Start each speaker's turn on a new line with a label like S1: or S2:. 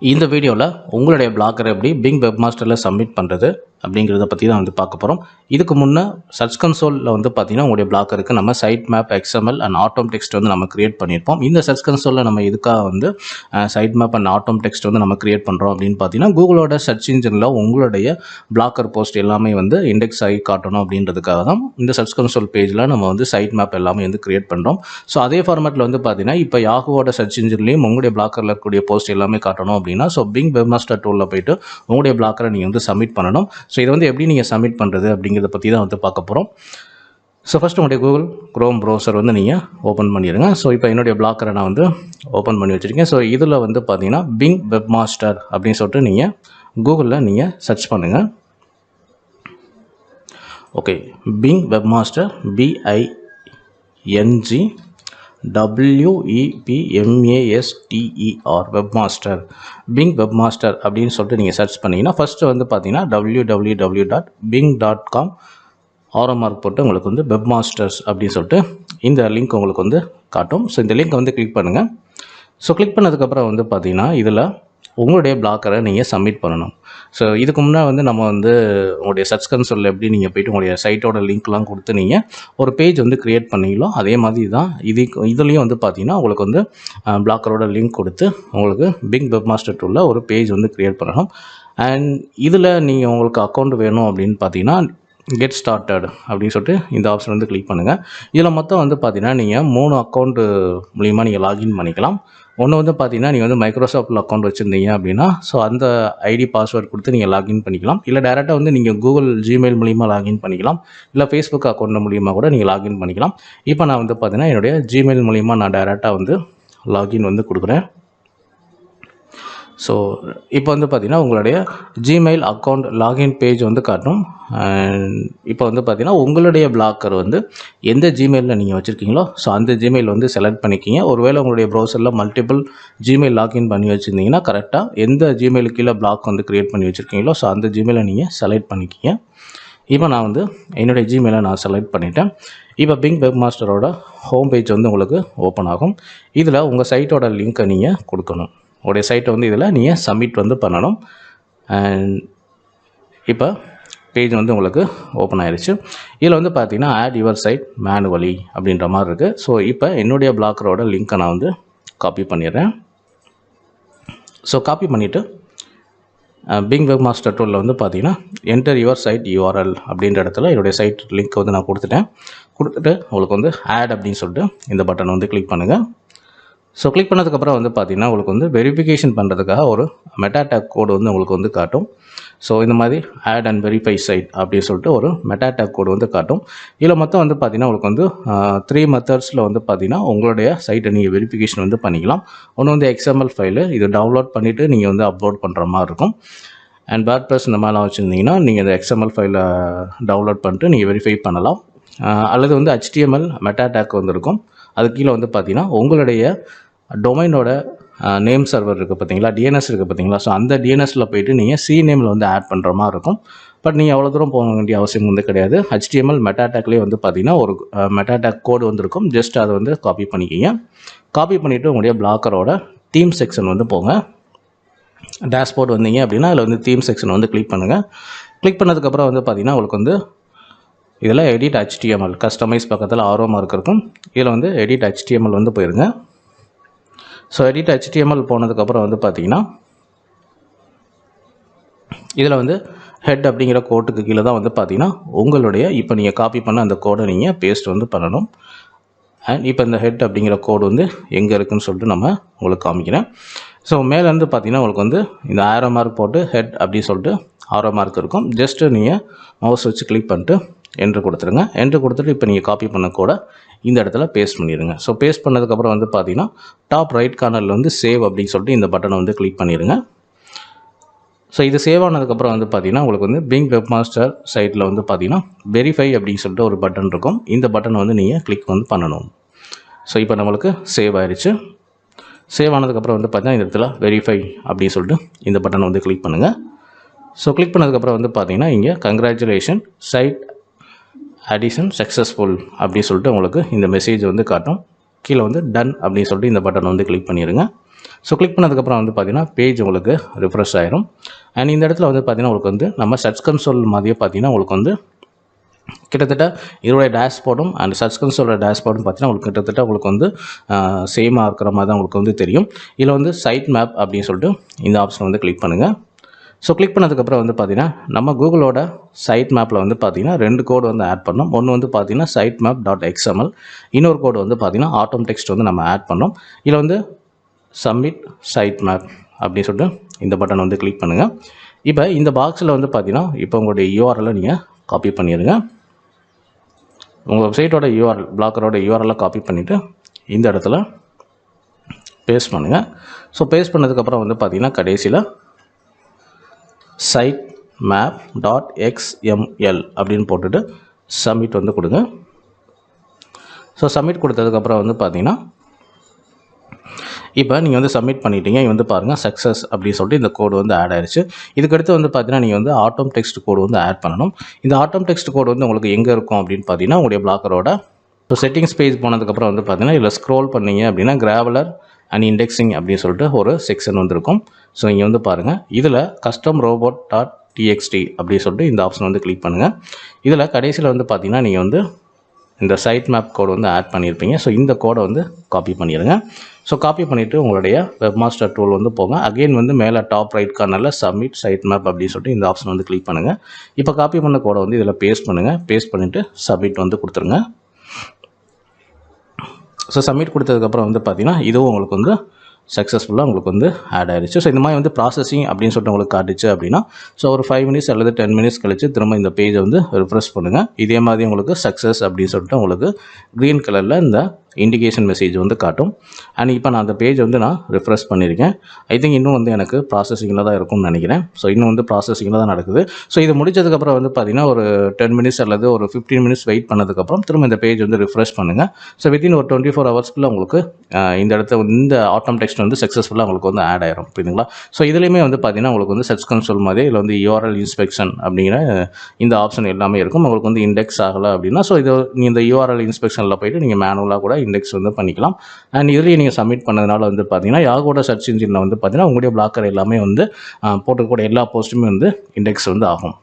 S1: இந்த வீடியோவில் உங்களுடைய பிளாக்கரை எப்படி பிங் வெப்மாஸ்டரில் சப்மிட் பண்ணுறது அப்படிங்கிறத பற்றி தான் வந்து பார்க்க போகிறோம். இதுக்கு முன்னே சர்ச் கன்சோலில் வந்து பார்த்திங்கன்னா உங்களுடைய பிளாக்கருக்கு நம்ம sitemap XML and atom text வந்து நம்ம கிரியேட் பண்ணியிருப்போம். இந்த சர்ச் கன்சோலில் நம்ம இதுக்காக வந்து side map and atom text வந்து நம்ம கிரியேட் பண்ணுறோம் அப்படின்னு பார்த்தீங்கன்னா கூகுளோட சர்ச் இன்ஜினில் உங்களுடைய பிளாக்கர் போஸ்ட் எல்லாமே வந்து இண்டெக்ஸ் ஆகி காட்டணும் அப்படின்றதுக்காக தான் இந்த சர்ச் கன்சோல் பேஜில் நம்ம வந்து சைட் மேப் எல்லாமே வந்து கிரியேட் பண்ணுறோம். ஸோ அதே ஃபார்மேட்டில் வந்து பார்த்தீங்கன்னா இப்போ யாஹூவோட சர்ச் இன்ஜின்லேயும் உங்களுடைய பிளாக்கரில் இருக்கக்கூடிய போஸ்ட் எல்லாமே காட்டணும் அப்படின்னா ஸோ பிங் வெப்மாஸ்டர் டூலில் போய்ட்டு உங்களுடைய பிளாக்கரை நீங்கள் வந்து சப்மிட் பண்ணணும். ஸோ இதை வந்து எப்படி நீங்கள் சப்மிட் பண்ணுறது அப்படிங்கிறத பற்றி தான் வந்து பார்க்க போகிறோம். ஸோ ஃபஸ்ட்டு உங்களுடைய கூகுள் க்ரோம் ப்ரௌசர் வந்து நீங்கள் ஓப்பன் பண்ணிடுங்க. ஸோ இப்போ என்னுடைய பிளாக்கரை நான் வந்து ஓப்பன் பண்ணி வச்சுருக்கேன். ஸோ இதில் வந்து பார்த்தீங்கன்னா பிங் வெப்மாஸ்டர் அப்படின்னு சொல்லிட்டு நீங்கள் கூகுளில் நீங்கள் சர்ச் பண்ணுங்கள். Okay, Bing webmaster BING WEBMASTER webmaster Bing webmaster அப்படின்னு சொல்லிட்டு நீங்கள் சர்ச் பண்ணிங்கன்னா ஃபஸ்ட்டு வந்து பார்த்தீங்கன்னா www.bing.com ஆரமார்க் போட்டு உங்களுக்கு வந்து வெப்மாஸ்டர்ஸ் அப்படின்னு சொல்லிட்டு இந்த லிங்க் உங்களுக்கு வந்து காட்டும். ஸோ இந்த லிங்க்கை வந்து கிளிக் பண்ணுங்கள். ஸோ கிளிக் பண்ணதுக்கப்புறம் வந்து பார்த்தீங்கன்னா இதில் உங்களுடைய பிளாக்கரை நீங்கள் சப்மிட் பண்ணணும். ஸோ இதுக்கு முன்னே வந்து நம்ம வந்து உங்களுடைய சர்ச் கன்சோலில் எப்படி நீங்கள் போய்ட்டு உங்களுடைய சைட்டோட லிங்க்லாம் கொடுத்து நீங்கள் ஒரு பேஜ் வந்து க்ரியேட் பண்ணீங்களோ அதே மாதிரி தான் இதுலேயும் வந்து பார்த்தீங்கன்னா உங்களுக்கு வந்து பிளாக்கரோட லிங்க் கொடுத்து உங்களுக்கு பிங் வெப்மாஸ்டர் டூலில் ஒரு பேஜ் வந்து க்ரியேட் பண்ணணும். அண்ட் இதில் நீங்கள் உங்களுக்கு அக்கௌண்ட் வேணும் அப்படின்னு பார்த்தீங்கன்னா கெட் ஸ்டார்டட் அப்படின்னு சொல்லிட்டு இந்த ஆப்ஷன் வந்து கிளிக் பண்ணுங்கள். இதில் மொத்தம் வந்து பார்த்தீங்கன்னா நீங்கள் 3 அக்கௌண்ட்டு மூலிமா நீங்கள் லாகின் பண்ணிக்கலாம். ஒன்று வந்து பார்த்தீங்கன்னா நீங்கள் வந்து மைக்ரோசாஃப்ட்டில் அக்கௌண்ட் வச்சுருந்தீங்க அப்படின்னா ஸோ அந்த ஐடி பாஸ்வேர்ட் கொடுத்து நீங்கள் லாகின் பண்ணிக்கலாம். இல்லை டேரெக்டாக வந்து நீங்கள் கூகுள் ஜிமெயில் மூலிமா லாகின் பண்ணிக்கலாம். இல்லை ஃபேஸ்புக் அக்கௌண்ட் மூலிமா கூட நீங்கள் லாகின் பண்ணிக்கலாம். இப்போ நான் வந்து பார்த்தீங்கன்னா என்னுடைய ஜிமெயில் மூலிமா நான் டேரெக்டாக வந்து லாகின் வந்து கொடுக்குறேன். ஸோ இப்போ வந்து பார்த்திங்கன்னா உங்களுடைய ஜிமெயில் அக்கௌண்ட் லாகின் பேஜ் வந்து காட்டும். அண்ட் இப்போ வந்து பார்த்திங்கன்னா உங்களுடைய பிளாக்கர் வந்து எந்த ஜிமெயிலில் நீங்கள் வச்சுருக்கீங்களோ ஸோ அந்த ஜிமெயில் வந்து செலக்ட் பண்ணிக்கிங்க. ஒருவேளை உங்களுடைய ப்ரௌசரில் மல்டிபிள் ஜிமெயில் லாகின் பண்ணி வச்சுருந்தீங்கன்னா கரெக்டாக எந்த ஜிமெயிலுக்கு கீழே பிளாக் வந்து க்ரியேட் பண்ணி வச்சுருக்கீங்களோ ஸோ அந்த ஜிமெயிலை நீங்கள் செலக்ட் பண்ணிக்கிங்க. இப்போ நான் வந்து என்னுடைய ஜிமெயிலை நான் செலக்ட் பண்ணிவிட்டேன். இப்போ பிங் வெப்மாஸ்டரோட ஹோம் பேஜ் வந்து உங்களுக்கு ஓப்பன் ஆகும். இதில் உங்கள் சைட்டோட லிங்க்கை நீங்கள் கொடுக்கணும். உங்களுடைய சைட்டை வந்து இதில் நீங்கள் சப்மிட் வந்து பண்ணணும். அண்ட் இப்போ பேஜ் வந்து உங்களுக்கு ஓப்பன் ஆகிடுச்சு. இதில் வந்து பார்த்தீங்கன்னா ஆட் யுவர் சைட் மேனுவலி அப்படின்ற மாதிரி இருக்குது. ஸோ இப்போ என்னுடைய பிளாக்கரோட லிங்க்கை நான் வந்து காப்பி பண்ணிடுறேன். ஸோ காப்பி பண்ணிவிட்டு பிங் வெப்மாஸ்டர் டூலில் வந்து பார்த்தீங்கன்னா என்டர் யுவர் சைட் URL அப்படின்ற இடத்துல என்னுடைய சைட் லிங்க் வந்து நான் கொடுத்துட்டு உங்களுக்கு வந்து ஆட் அப்படின்னு சொல்லிட்டு இந்த பட்டன் வந்து கிளிக் பண்ணுங்கள். ஸோ கிளிக் பண்ணதுக்கப்புறம் வந்து பார்த்திங்கன்னா உங்களுக்கு வந்து வெரிஃபிகேஷன் பண்ணுறதுக்காக ஒரு மெட்டா டேக் கோடு வந்து உங்களுக்கு வந்து காட்டும். ஸோ இந்த மாதிரி ஆட் அண்ட் வெரிஃபை சைட் அப்படின்னு சொல்லிட்டு ஒரு மெட்டா டேக் கோடு வந்து காட்டும். இதில் மொத்தம் வந்து பார்த்திங்கன்னா உங்களுக்கு வந்து 3 மெத்தட்ஸில் வந்து பார்த்திங்கன்னா உங்களுடைய சைட்டை நீங்கள் வெரிஃபிகேஷன் வந்து பண்ணிக்கலாம். ஒன்று வந்து XML ஃபைலு, இது டவுன்லோட் பண்ணிவிட்டு நீங்கள் வந்து அப்லோட் பண்ணுற மாதிரி இருக்கும். அண்ட் WordPress இந்த மாதிரிலாம் வச்சுருந்தீங்கன்னா நீங்கள் இந்த XML ஃபைலை டவுன்லோட் பண்ணிட்டு நீங்கள் வெரிஃபை பண்ணலாம். அல்லது வந்து HTML மெட்டா டேக் வந்து இருக்கும். அது கீழே வந்து பார்த்திங்கன்னா உங்களுடைய டொமைனோட நேம் சர்வர் இருக்குது பார்த்தீங்களா, DNS இருக்குது பார்த்தீங்களா, ஸோ அந்த DNSல போய்ட்டு நீங்கள் CNAMEல் வந்து ஆட் பண்ணுற மாதிரி இருக்கும். பட் நீங்கள் அவ்வளோ தூரம் போக வேண்டிய அவசியம் வந்து கிடையாது. HTML மெட்டா டேக்லேயே வந்து பார்த்திங்கன்னா ஒரு மெட்டா டேக் கோடு வந்துருக்கும். ஜஸ்ட் அதை வந்து காப்பி பண்ணிக்கிங்க. காப்பி பண்ணிவிட்டு உங்களுடைய பிளாக்கரோட தீம் செக்ஷன் வந்து போங்க. டேஷ்போர்ட் வந்தீங்க அப்படின்னா அதில் வந்து தீம் செக்ஷன் வந்து கிளிக் பண்ணுங்கள். கிளிக் பண்ணதுக்கப்புறம் வந்து பார்த்திங்கன்னா உங்களுக்கு வந்து இதில் எடிட் HTML கஸ்டமைஸ் பக்கத்தில் ஆர்வமாக இருக்கும். இதில் வந்து எடிட் HTML வந்து போயிருங்க. ஸோ எடிட் HTML போனதுக்கப்புறம் வந்து பார்த்திங்கன்னா இதில் வந்து ஹெட் அப்படிங்கிற கோட்டுக்கு கீழே தான் வந்து பார்த்திங்கன்னா உங்களுடைய இப்போ நீங்கள் காப்பி பண்ண அந்த கோடை நீங்கள் பேஸ்ட் வந்து பண்ணணும். அண்ட் இப்போ இந்த ஹெட் அப்படிங்கிற கோடு வந்து எங்கே இருக்குதுன்னு சொல்லிட்டு நம்ம உங்களுக்கு காமிக்கிறேன். ஸோ மேலேருந்து பார்த்திங்கன்னா உங்களுக்கு வந்து இந்த ஆரோ மார்க் போட்டு ஹெட் அப்படின்னு சொல்லிட்டு ஆரோ மார்க் இருக்கும். ஜஸ்ட்டு நீங்கள் மவுஸ் வச்சு கிளிக் பண்ணிட்டு என்ட்ரு கொடுத்துருங்க. என்ட்ரு கொடுத்துட்டு இப்போ நீங்கள் காப்பி பண்ண கூட இந்த இடத்துல பேஸ்ட் பண்ணிடுங்க. ஸோ பேஸ்ட் பண்ணதுக்கப்புறம் வந்து பார்த்தீங்கன்னா டாப் ரைட் கார்னரில் வந்து சேவ் அப்படின்னு சொல்லிட்டு இந்த பட்டனை வந்து கிளிக் பண்ணிடுங்க. ஸோ இது சேவ் ஆனதுக்கப்புறம் வந்து பார்த்தீங்கன்னா உங்களுக்கு வந்து பிங் வெப்மாஸ்டர் சைட்டில் வந்து பார்த்தீங்கன்னா வெரிஃபை அப்படின்னு சொல்லிட்டு ஒரு பட்டன் இருக்கும். இந்த பட்டனை வந்து நீங்கள் கிளிக் வந்து பண்ணணும். ஸோ இப்போ நம்மளுக்கு சேவ் ஆயிடுச்சு. சேவ் ஆனதுக்கப்புறம் வந்து பார்த்தீங்கன்னா இந்த இடத்துல வெரிஃபை அப்படின்னு சொல்லிட்டு இந்த பட்டனை வந்து கிளிக் பண்ணுங்கள். ஸோ கிளிக் பண்ணதுக்கப்புறம் வந்து பார்த்தீங்கன்னா இங்கே கங்க்ராச்சுலேஷன் சைட் அடிஷன் சக்ஸஸ்ஃபுல் அப்படின்னு சொல்லிட்டு உங்களுக்கு இந்த மெசேஜ் வந்து காட்டும். கீழே வந்து டன் அப்படின்னு சொல்லிட்டு இந்த பட்டன் வந்து கிளிக் பண்ணிடுங்க. ஸோ கிளிக் பண்ணதுக்கப்புறம் வந்து பார்த்தீங்கன்னா பேஜ் உங்களுக்கு ரிஃப்ரெஷ் ஆயிரும். அண்ட் இந்த இடத்துல வந்து பார்த்தீங்கன்னா உங்களுக்கு வந்து நம்ம சர்ச் கன்சோல் மாதிரியே பார்த்தீங்கன்னா உங்களுக்கு வந்து கிட்டத்தட்ட இதோடைய டேஷ்போர்டும் அண்ட் சர்ச் கன்சோலோட டேஷ்போர்டும் பார்த்தீங்கன்னா உங்களுக்கு கிட்டத்தட்ட உங்களுக்கு வந்து சேமாக இருக்கிற மாதிரி தான் உங்களுக்கு வந்து தெரியும். இதில் வந்து சைட் மேப் அப்படின்னு சொல்லிட்டு இந்த ஆப்ஷன் வந்து கிளிக் பண்ணுங்கள். ஸோ கிளிக் பண்ணதுக்கப்புறம் வந்து பார்த்தீங்கன்னா நம்ம கூகுளோட சைட் மேப்பில் வந்து பார்த்தீங்கன்னா 2 கோடு வந்து ஆட் பண்ணோம். ஒன்று வந்து பார்த்தீங்கன்னா சைட் மேப் .xml, இன்னொரு கோடு வந்து பார்த்தீங்கன்னா ஆட்டோம் டெக்ஸ்ட் வந்து நம்ம ஆட் பண்ணோம். இதில் வந்து சப்மிட் சைட் மேப் அப்படின்னு சொல்லிட்டு இந்த பட்டன் வந்து கிளிக் பண்ணுங்கள். இப்போ இந்த பாக்ஸில் வந்து பார்த்தீங்கன்னா இப்போ உங்களுடைய யூஆர்எல்லை நீங்கள் காப்பி பண்ணிடுங்க. உங்கள் வெப்சைட்டோட யூஆர்எல் பிளாக்கரோட யூஆர்எல்லை காப்பி பண்ணிவிட்டு இந்த இடத்துல பேஸ்ட் பண்ணுங்கள். ஸோ பேஸ்ட் பண்ணதுக்கப்புறம் வந்து பார்த்தீங்கன்னா கடைசியில் சைட் மேப் .xml அப்படின்னு போட்டுட்டு சப்மிட் வந்து கொடுங்க. ஸோ சப்மிட் கொடுத்ததுக்கப்புறம் வந்து பார்த்தீங்கன்னா இப்போ நீங்கள் வந்து சப்மிட் பண்ணிட்டீங்க. இது வந்து பாருங்கள் சக்ஸஸ் அப்படின்னு சொல்லிட்டு இந்த கோடு வந்து ஆட் ஆயிடுச்சு. இதுக்கடுத்து வந்து பார்த்தீங்கன்னா நீங்கள் வந்து ஆட்டோம் டெக்ஸ்ட் கோடு வந்து ஆட் பண்ணணும். இந்த ஆட்டோம் டெக்ஸ்ட் கோடு வந்து உங்களுக்கு எங்கே இருக்கும் அப்படின்னு பார்த்தீங்கன்னா உங்களுடைய பிளாக்கரோட ஸோ செட்டிங்ஸ் பேஜ் போனதுக்கப்புறம் வந்து பார்த்தீங்கன்னா இதில் ஸ்க்ரோல் பண்ணிங்க அப்படின்னா கிராவலர் அண்ட் இண்டெக்ஸிங் அப்படின்னு சொல்லிட்டு ஒரு செக்ஷன் வந்துருக்கும். ஸோ இங்கே வந்து பாருங்கள் இதில் கஸ்டம் ரோபோட் .txt அப்படின்னு சொல்லிட்டு இந்த ஆப்ஷன் வந்து கிளிக் பண்ணுங்கள். இதில் கடைசியில் வந்து பார்த்தீங்கன்னா நீங்கள் வந்து இந்த சைட் மேப் கோடு வந்து ஆட் பண்ணியிருப்பீங்க. ஸோ இந்த கோடை வந்து காப்பி பண்ணிடுங்க. ஸோ காப்பி பண்ணிவிட்டு உங்களுடைய வெப்மாஸ்டர் டூல் வந்து போங்க. அகெயின் வந்து மேலே டாப் ரைட் கார்னரில் சப்மிட் சைட் மேப் அப்படின்னு சொல்லிட்டு இந்த ஆப்ஷன் வந்து கிளிக் பண்ணுங்கள். இப்போ காப்பி பண்ண கோடை வந்து இதில் பேஸ்ட் பண்ணுங்கள். பேஸ்ட் பண்ணிவிட்டு சப்மிட் வந்து கொடுத்துருங்க. ஸோ சப்மிட் கொடுத்ததுக்கப்புறம் வந்து பார்த்தீங்கன்னா இதுவும் உங்களுக்கு வந்து சக்ஸஸ்ஃபுல்லாக உங்களுக்கு வந்து ஆட் ஆயிடுச்சு. ஸோ இந்த மாதிரி வந்து ப்ராசஸிங் அப்படின்னு சொல்லிட்டு உங்களுக்கு காட்டுச்சு அப்படின்னா ஸோ ஒரு 5 மினிட்ஸ் அல்லது 10 மினிட்ஸ் கழிச்சு திரும்ப இந்த பேஜை வந்து ரிஃப்ரெஷ் பண்ணுங்கள். இதே மாதிரி உங்களுக்கு சக்ஸஸ் அப்படின்னு சொல்லிட்டு உங்களுக்கு க்ரீன் கலரில் இந்த இண்டிகேஷன் மெசேஜ் வந்து காட்டும். அண்ட் இப்போ நான் அந்த பேஜ் வந்து நான் ரிஃப்ரெஷ் பண்ணியிருக்கேன். ஐ திங்க் இன்னும் வந்து எனக்கு ப்ராசஸிங்கில் தான் இருக்கும்னு நினைக்கிறேன். ஸோ இன்னும் வந்து ப்ராசஸிங்கில் தான் நடக்குது. ஸோ இது முடிச்சதுக்கப்புறம் வந்து பார்த்தீங்கன்னா ஒரு 10 மினிட்ஸ் அல்லது ஒரு 15 மினிட்ஸ் வெயிட் பண்ணதுக்கப்புறம் திரும்ப இந்த பேஜ் வந்து ரிஃப்ரெஷ் பண்ணுங்கள். ஸோ வித்தின் ஒரு 24 ஹவர்ஸ்க்குள்ளே உங்களுக்கு இந்த இடத்துல இந்த ஆட்டோம் டெக்ஸ்ட் வந்து சக்ஸஸ்ஃபுல்லாக உங்களுக்கு வந்து ஆட் ஆயிரும். புரியுதுங்களா? ஸோ இதுலேயுமே வந்து பார்த்தீங்கன்னா உங்களுக்கு வந்து சர்ச் கன்சோல் மாதிரி இதில் வந்து URL இன்ஸ்பெக்ஷன் அப்படிங்கிற இந்த ஆப்ஷன் எல்லாமே இருக்கும். உங்களுக்கு வந்து இண்டெக்ஸ் ஆகலை அப்படின்னா ஸோ இது இந்த URL இன்ஸ்பெக்ஷனில் போய்ட்டு நீங்கள் மேனுவலாக கூட இண்டெக்ஸ் வந்து பண்ணிக்கலாம். அண்ட் இதுலேயே நீங்கள் சப்மிட் பண்ணதுனால வந்து பார்த்தீங்கன்னா யாகோட சர்ச் இன்ஜினில் வந்து பார்த்தீங்கன்னா உங்களுடைய பிளாக்கர் எல்லாமே வந்து போட்டுக்கூடிய எல்லா போஸ்ட்டுமே வந்து இண்டெக்ஸ் வந்து ஆகும்.